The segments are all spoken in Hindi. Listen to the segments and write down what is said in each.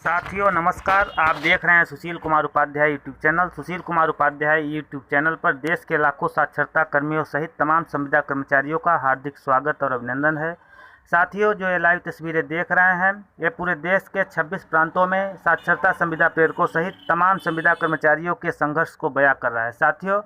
साथियों नमस्कार। आप देख रहे हैं Sushil Kumar Upadhyay YouTube channel. Sushil Kumar Upadhyay YouTube channel पर देश के लाखों साक्षरता कर्मियों सहित तमाम संविदा कर्मचारियों का हार्दिक स्वागत और अभिनंदन है। साथियों, जो ये लाइव तस्वीरें देख रहे हैं, ये पूरे देश के 26 प्रांतों में साक्षरता संविदा प्रेरकों सहित तमाम संविदा कर्मचारियों के संघर्ष को बयां कर रहा है। साथियों,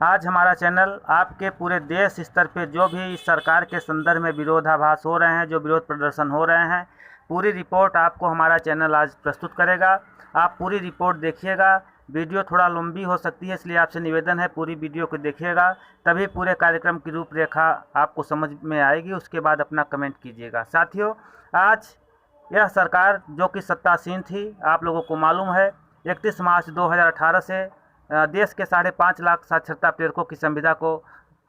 आज हमारा चैनल आपके पूरे देश स्तर पर जो भी इस सरकार के संदर्भ में विरोधाभास हो रहे हैं, जो विरोध प्रदर्शन हो रहे हैं, पूरी रिपोर्ट आपको हमारा चैनल आज प्रस्तुत करेगा। आप पूरी रिपोर्ट देखिएगा। वीडियो थोड़ा लंबी हो सकती है, इसलिए आपसे निवेदन है पूरी वीडियो को देखिएगा, तभी पूरे कार्यक्रम की रूपरेखा आपको समझ में आएगी। उसके बाद अपना कमेंट कीजिएगा। साथियों, आज यह सरकार जो कि सत्तासीन थी, आप लोगों को मालूम है, 31 मार्च 2018 से देश के 5.5 लाख साक्षरता प्रेरकों की संविदा को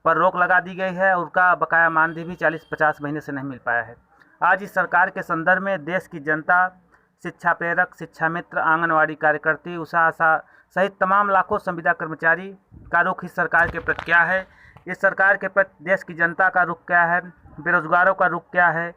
पर रोक लगा दी गई है। उनका बकाया मानदेय भी 40-50 महीने से नहीं मिल पाया है। आज इस सरकार के संदर्भ में देश की जनता, शिक्षा प्रेरक, शिक्षा मित्र, आंगनवाड़ी कार्यकर्ती, उषा आशा सहित तमाम लाखों संविदा कर्मचारी का रुख इस सरकार के प्रति क्या है, इस सरकार के प्रति देश की जनता का रुख क्या है, बेरोजगारों का रुख क्या है,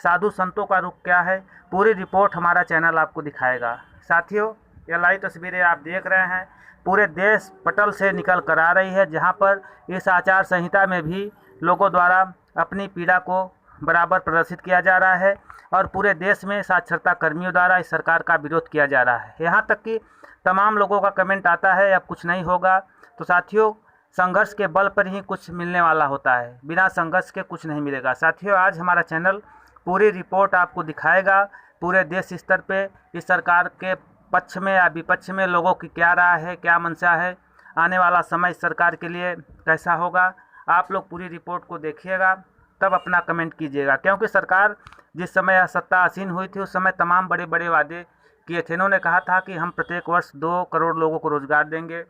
साधु संतों का रुख क्या है, पूरी रिपोर्ट हमारा चैनल आपको दिखाएगा। साथियों, ये लाइव तस्वीरें आप देख रहे हैं, पूरे देश पटल से निकल कर आ रही है, जहाँ पर इस आचार संहिता में भी लोगों द्वारा अपनी पीड़ा को बराबर प्रदर्शित किया जा रहा है और पूरे देश में साक्षरता कर्मियों द्वारा इस सरकार का विरोध किया जा रहा है। यहाँ तक कि तमाम लोगों का कमेंट आता है अब कुछ नहीं होगा। तो साथियों, संघर्ष के बल पर ही कुछ मिलने वाला होता है, बिना संघर्ष के कुछ नहीं मिलेगा। साथियों, आज हमारा चैनल पूरी रिपोर्ट आपको दिखाएगा। पूरे देश स्तर पे इस सरकार के पक्ष में या विपक्ष में लोगों की क्या राय है, क्या मंशा है, आने वाला समय इस सरकार के लिए कैसा होगा, आप लोग पूरी रिपोर्ट को देखिएगा, तब अपना कमेंट कीजिएगा। क्योंकि सरकार जिस समय सत्ता आसीन हुई थी, उस समय तमाम बड़े बड़े वादे किए थे। इन्होंने कहा था कि हम प्रत्येक वर्ष 2 करोड़ लोगों को रोजगार देंगे,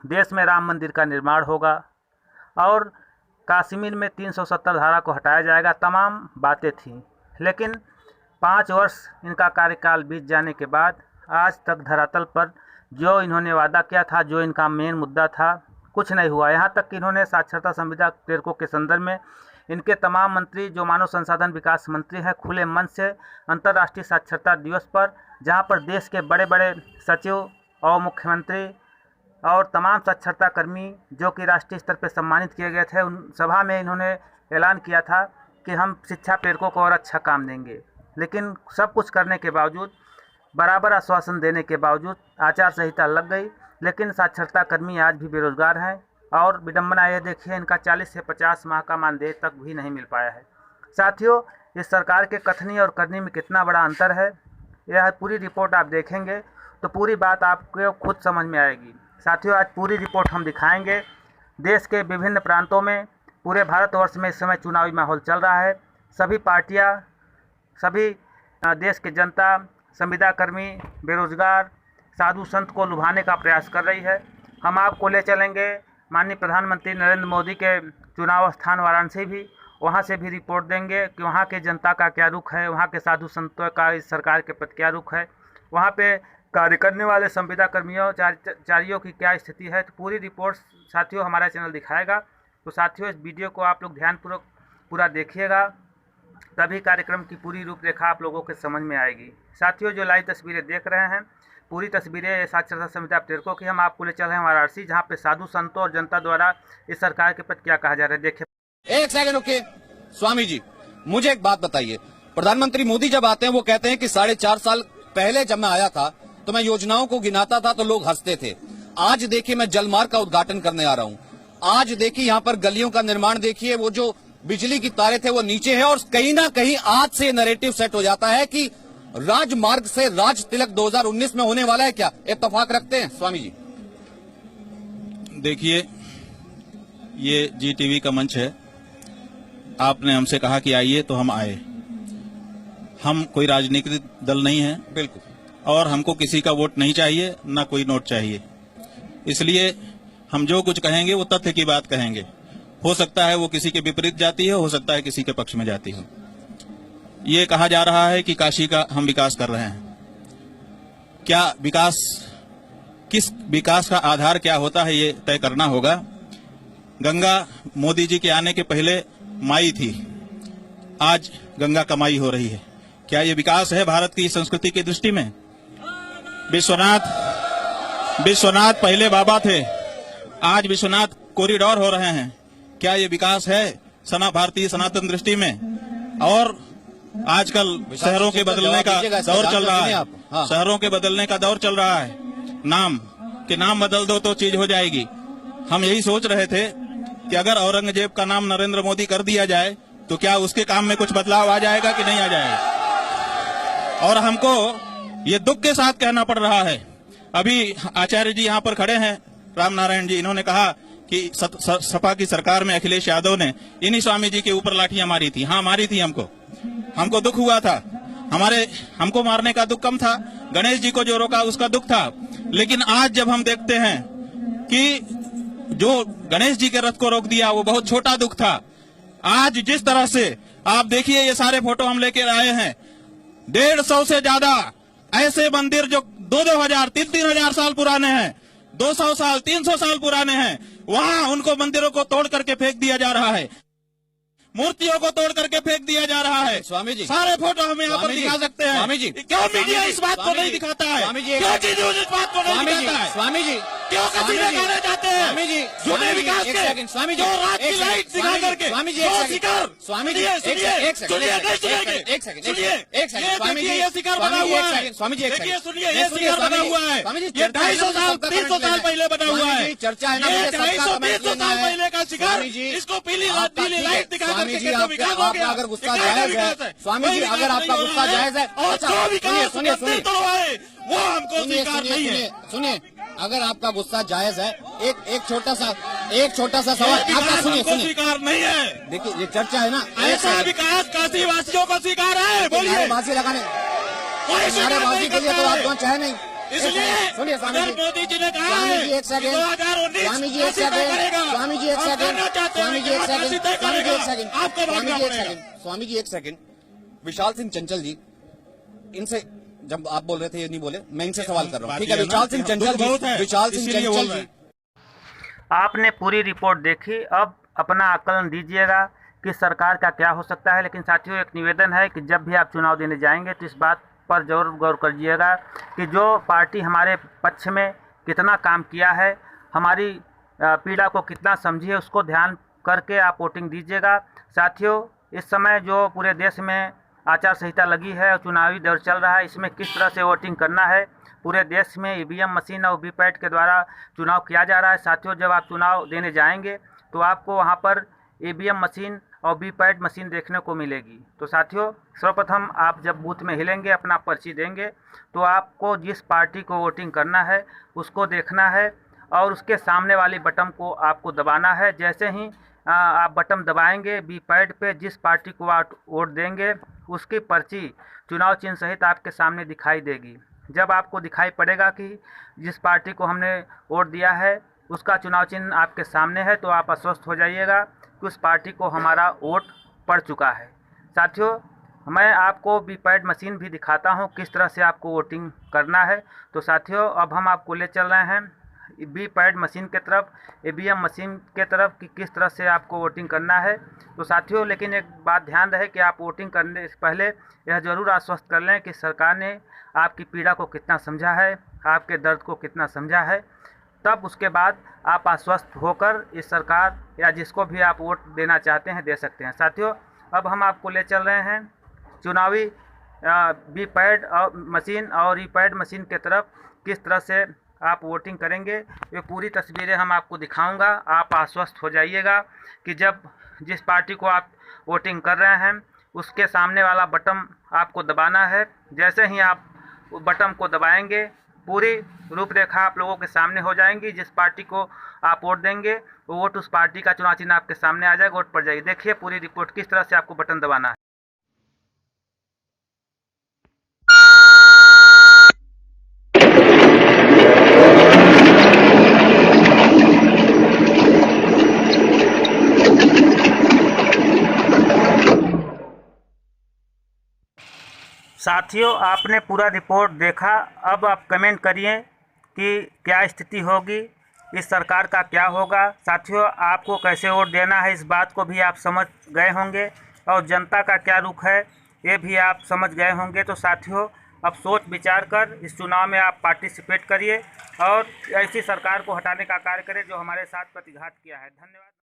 देश में राम मंदिर का निर्माण होगा और कश्मीर में 370 धारा को हटाया जाएगा। तमाम बातें थीं, लेकिन 5 वर्ष इनका कार्यकाल बीत जाने के बाद आज तक धरातल पर जो इन्होंने वादा किया था, जो इनका मेन मुद्दा था, कुछ नहीं हुआ। यहाँ तक कि इन्होंने साक्षरता संविदा प्रेरकों के संदर्भ में इनके तमाम मंत्री, जो मानव संसाधन विकास मंत्री हैं, खुले मन से अंतर्राष्ट्रीय साक्षरता दिवस पर, जहां पर देश के बड़े बड़े सचिव और मुख्यमंत्री और तमाम साक्षरता कर्मी जो कि राष्ट्रीय स्तर पर सम्मानित किए गए थे, उन सभा में इन्होंने ऐलान किया था कि हम शिक्षा प्रेरकों को और अच्छा काम देंगे। लेकिन सब कुछ करने के बावजूद, बराबर आश्वासन देने के बावजूद आचार संहिता लग गई, लेकिन साक्षरता कर्मी आज भी बेरोजगार हैं। और विडंबना ये देखिए, इनका 40 से 50 माह का मानदेय तक भी नहीं मिल पाया है। साथियों, इस सरकार के कथनी और करनी में कितना बड़ा अंतर है, यह पूरी रिपोर्ट आप देखेंगे तो पूरी बात आपको खुद समझ में आएगी। साथियों, आज पूरी रिपोर्ट हम दिखाएंगे। देश के विभिन्न प्रांतों में, पूरे भारतवर्ष में इस समय चुनावी माहौल चल रहा है। सभी पार्टियाँ, सभी देश की जनता, संविदा कर्मी, बेरोजगार, साधु संत को लुभाने का प्रयास कर रही है। हम आपको ले चलेंगे माननीय प्रधानमंत्री नरेंद्र मोदी के चुनाव स्थान वाराणसी भी, वहां से भी रिपोर्ट देंगे कि वहां के जनता का क्या रुख है, वहां के साधु संतों का इस सरकार के प्रति क्या रुख है, वहां पे कार्य करने वाले संविदा कर्मियों, चारियों की क्या स्थिति है। तो पूरी रिपोर्ट साथियों हमारा चैनल दिखाएगा। तो साथियों, इस वीडियो को आप लोग ध्यानपूर्वक पूरा देखिएगा, तभी कार्यक्रम की पूरी रूपरेखा आप लोगों के समझ में आएगी। साथियों, जो लाइव तस्वीरें देख रहे हैं, पूरी तस्वीरें साक्षरता संविदा प्रेरकों की, हम आपको ले चल रहे हैं वाराणसी, जहां पे साधु संतों और जनता द्वारा इस सरकार के प्रति क्या कहा जा रहा है। देखिए। एक सेकंड ओके। स्वामी जी, मुझे एक बात बताइए, प्रधानमंत्री मोदी जब आते हैं वो कहते हैं कि 4.5 साल पहले जब मैं आया था तो मैं योजनाओं को गिनाता था तो लोग हंसते थे। आज देखिए, मैं जलमार्ग का उद्घाटन करने आ रहा हूँ। आज देखिए, यहाँ पर गलियों का निर्माण देखिए, वो जो बिजली की तारें थे वो नीचे है, और कहीं ना कहीं आज से नैरेटिव सेट हो जाता है कि राजमार्ग से राज तिलक 2019 में होने वाला है। क्या इत्तेफाक रखते हैं स्वामी जी? देखिए, ये जी टीवी का मंच है। आपने हमसे कहा कि आइए तो हम आए। हम कोई राजनीतिक दल नहीं है, बिल्कुल, और हमको किसी का वोट नहीं चाहिए, ना कोई नोट चाहिए। इसलिए हम जो कुछ कहेंगे वो तथ्य की बात कहेंगे। हो सकता है वो किसी के विपरीत जाती है, हो सकता है किसी के पक्ष में जाती हो। ये कहा जा रहा है कि काशी का हम विकास कर रहे हैं। क्या विकास, किस विकास का आधार क्या होता है, ये तय करना होगा। गंगा मोदी जी के आने के पहले माई थी, आज गंगा कमाई हो रही है। क्या ये विकास है भारत की संस्कृति की दृष्टि में? विश्वनाथ पहले बाबा थे, आज विश्वनाथ कॉरिडोर हो रहे हैं। क्या ये विकास है भारतीय सनातन दृष्टि में? और आजकल शहरों के बदलने का दौर चल रहा है। शहरों के बदलने का दौर चल रहा है। नाम बदल दो तो चीज हो जाएगी। हम यही सोच रहे थे कि अगर औरंगजेब का नाम नरेंद्र मोदी कर दिया जाए तो क्या उसके काम में कुछ बदलाव आ जाएगा कि नहीं आ जाएगा? और हमको ये दुख के साथ कहना पड़ रहा है। अभी आचार्य जी यहाँ पर खड़े हैं, राम नारायण जी, इन्होंने कहा कि सपा की सरकार में अखिलेश यादव ने इन्हीं स्वामी जी के ऊपर लाठियां मारी थी। हाँ, मारी थी। हमको दुख हुआ था। हमको मारने का दुख कम था, गणेश जी को जो रोका उसका दुख था। लेकिन आज जब हम देखते हैं कि जो गणेश जी के रथ को रोक दिया वो बहुत छोटा दुख था। आज जिस तरह से आप देखिए, ये सारे फोटो हम लेके आए हैं, 150 से ज्यादा ऐसे मंदिर जो 2-2 3-3 साल पुराने हैं, 200 साल 300 साल पुराने हैं, वहां उनको मंदिरों को तोड़ करके फेंक दिया जा रहा है, मूर्तियों को तोड़ करके फेंक दिया जा रहा है। स्वामी जी, सारे फोटो हम यहाँ पर दिखा सकते हैं। स्वामी जी, क्यों मीडिया इस बात को नहीं दिखाता है? स्वामी जी, क्यों चीज इस बात को नहीं दिखाता है? स्वामी जी, क्यों कसीदे गाने जाते हैं? स्वामी जी, झूठे विकास के, स्वामी जी, जो रात की लाइट दिखा करके, स्वामी जी, स्वामी जी, एक सेकंड, स्वामी जी, ये शिकार बना हुआ है। स्वामी जी, देखिए, सुनिए, ये शिकार बना हुआ है। स्वामी जी, ये 250 साल 300 साल पहले बना हुआ है। चर्चा है ना, 250 साल पहले का शिकार, इसको पीली लाइट दिखा करके विकास हो गया। अगर गुस्सा जायज है, स्वामी जी, अगर आपका गुस्सा जायज है, सुनिए, वो हमको स्वीकार नहीं है। सुनिए, अगर आपका गुस्सा जायज है, एक छोटा सा सवाल आपका सुनिए। स्वीकार नहीं है। देखिए, ये चर्चा है ना, ऐसा विकास काशी वासियों को स्वीकार है। बोलिए, बाजी लगाने नारेबाजी के लिए तो आप वहाँ चाहे नहीं। इसलिए सुनिए स्वामी जी, मोदी जी ने कहा स्वामी है जी, एक सेकंड, 2019 स्वामी जी, एक सेकंड, स्वामी जी, एक सेकंड, स्वामी जी, एक सेकंड, स्वामी जी, एक सेकंड, स्वामी जी, एक सेकंड, स्वामी जी, एक सेकंड। विशाल सिंह चंचल जी, इनसे जब आप बोल रहे थे ये नहीं बोले, मैं इनसे सवाल कर रहा हूँ। ठीक है, विशाल सिंह चंचल जी, आपने पूरी रिपोर्ट देखी, अब अपना आकलन दीजिएगा कि सरकार का क्या हो सकता है। लेकिन साथियों, एक निवेदन है कि जब भी आप चुनाव देने जाएंगे तो इस बात पर जरूर गौर करिएगा कि जो पार्टी हमारे पक्ष में कितना काम किया है, हमारी पीड़ा को कितना समझी है, उसको ध्यान करके आप वोटिंग दीजिएगा। साथियों, इस समय जो पूरे देश में आचार संहिता लगी है और चुनावी दौर चल रहा है, इसमें किस तरह से वोटिंग करना है, पूरे देश में ईवीएम मशीन और वीपैट के द्वारा चुनाव किया जा रहा है। साथियों, जब आप चुनाव देने जाएंगे तो आपको वहां पर ईवीएम मशीन और वीपैट मशीन देखने को मिलेगी। तो साथियों, सर्वप्रथम आप जब बूथ में हिलेंगे, अपना पर्ची देंगे, तो आपको जिस पार्टी को वोटिंग करना है उसको देखना है और उसके सामने वाली बटन को आपको दबाना है। जैसे ही आप बटन दबाएंगे, वीपैट पे जिस पार्टी को आप वोट देंगे उसकी पर्ची चुनाव चिन्ह सहित आपके सामने दिखाई देगी। जब आपको दिखाई पड़ेगा कि जिस पार्टी को हमने वोट दिया है उसका चुनाव चिन्ह आपके सामने है, तो आप आश्वस्त हो जाइएगा कि उस पार्टी को हमारा वोट पड़ चुका है। साथियों, मैं आपको वीपैट मशीन भी दिखाता हूं किस तरह से आपको वोटिंग करना है। तो साथियों, अब हम आपको ले चल रहे हैं वीपैट मशीन के तरफ, ईवीएम मशीन के तरफ कि किस तरह से आपको वोटिंग करना है। तो साथियों, लेकिन एक बात ध्यान रहे कि आप वोटिंग करने से पहले यह ज़रूर आश्वस्त कर लें कि सरकार ने आपकी पीड़ा को कितना समझा है, आपके दर्द को कितना समझा है। तब उसके बाद आप आश्वस्त होकर इस सरकार या जिसको भी आप वोट देना चाहते हैं दे सकते हैं। साथियों, अब हम आपको ले चल रहे हैं चुनावी वीपैट और मशीन और वीपैट मशीन के तरफ किस तरह से आप वोटिंग करेंगे। ये पूरी तस्वीरें हम आपको दिखाऊंगा। आप आश्वस्त हो जाइएगा कि जब जिस पार्टी को आप वोटिंग कर रहे हैं उसके सामने वाला बटन आपको दबाना है। जैसे ही आप बटन को दबाएंगे, पूरी रूपरेखा आप लोगों के सामने हो जाएंगी। जिस पार्टी को आप वोट देंगे वो वोट उस पार्टी का चुनाव चिन्ह आपके सामने आ जाएगा, वोट पड़ जाएगी। देखिए पूरी रिपोर्ट किस तरह से आपको बटन दबाना है। साथियों, आपने पूरा रिपोर्ट देखा। अब आप कमेंट करिए कि क्या स्थिति होगी, इस सरकार का क्या होगा। साथियों, आपको कैसे वोट देना है इस बात को भी आप समझ गए होंगे और जनता का क्या रुख है ये भी आप समझ गए होंगे। तो साथियों, अब सोच विचार कर इस चुनाव में आप पार्टिसिपेट करिए और ऐसी सरकार को हटाने का कार्य करें जो हमारे साथ प्रतिघात किया है। धन्यवाद।